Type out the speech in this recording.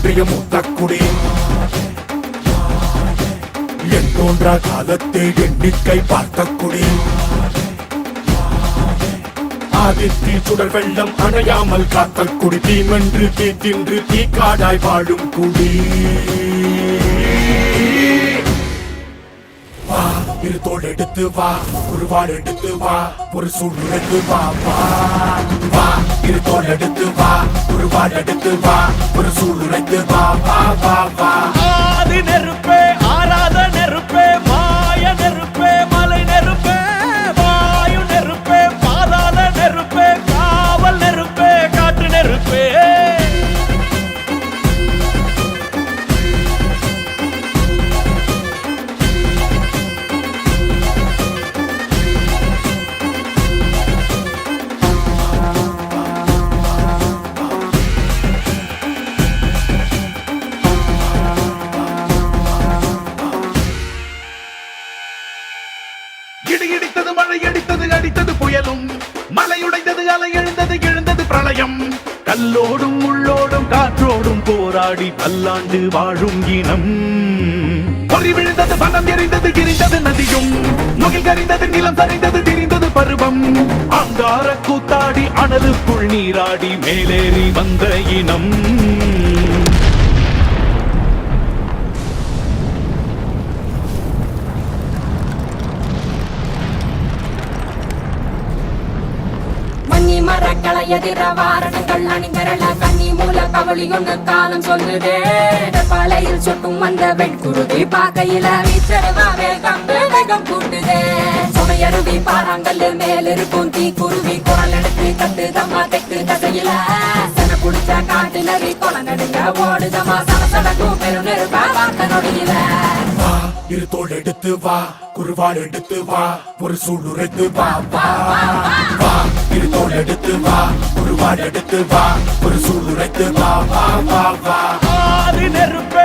தோன்றிய மூத்தக்குடி என் தோன்றா காலத்தை எண்ணிக்கை பார்த்த குடி ஆதித்தி சுடர் வெள்ளம் அணையாமல் காத்த குடி தீமென்று தீ தின்று தீ காடாய் வாழும் குடி இரு தோள் எடுத்து வா ஒரு வாள் எடுத்து வா ஒரு சூழ் எடுத்து வா வா வா இரு தோள் எடுத்து வா ஒரு வாள் எடுத்து வா ஒரு சூழ் எடுத்து வா வா வா வா ஆதி நெருப்பே ஆராத நெருப்பே மாய நெருப்பே மலை நெருப்பே வாயு நெருப்பே பாதாள நெருப்பே காவல் நெருப்பே காற்று நெருப்பே இடித்தது மழை அடித்தது அடித்தது புயலும் மலையுடைந்தது அலை எழுந்தது எழுந்தது பிரளயம் கல்லோடும் உள்ளோடும் காற்றோடும் போராடி பல்லாண்டு வாழும் இனம் பொறி விழுந்தது வனம் எரிந்தது எரிந்தது நதியும் முகில் கரிந்தது நிலம் சரிந்தது திரிந்தது பருவம் அங்கார கூத்தாடி அனலுக்குள் நீராடி மேலேறி வந்த இனம் மரக்களை எதிர வாரணங்கள் அணிந்தரள கண்ணி மூல கவளி ஒன்று காலம் சொல்லுதே பாலையில் சுட்டும் வந்த வெண்குருதி பாக்கையில வீச்சருவா வேகம் வேகம் கூட்டுதே சுமையருவி பாறாங்கல் மேல் இருக்கும் தீ குருவி குரல் எடுத்து கட்டுதம்மா தெற்கு தசையில சன குடிச்ச காட்டு நரி குளங்கடுங்க ஓடுதம்மா சலசலக்கும் பெரும் நெருப்பா வாக்க நொடியில இரு தோள் எடுத்து வா குருவாள் எடுத்து வா ஒரு சூழ் உரைத்து வா வா வா இரு தோள் எடுத்து வா குருவாள் எடுத்து வா ஒரு சூழ் உரைத்து வா வா வா வா ஆதி நெருப்பே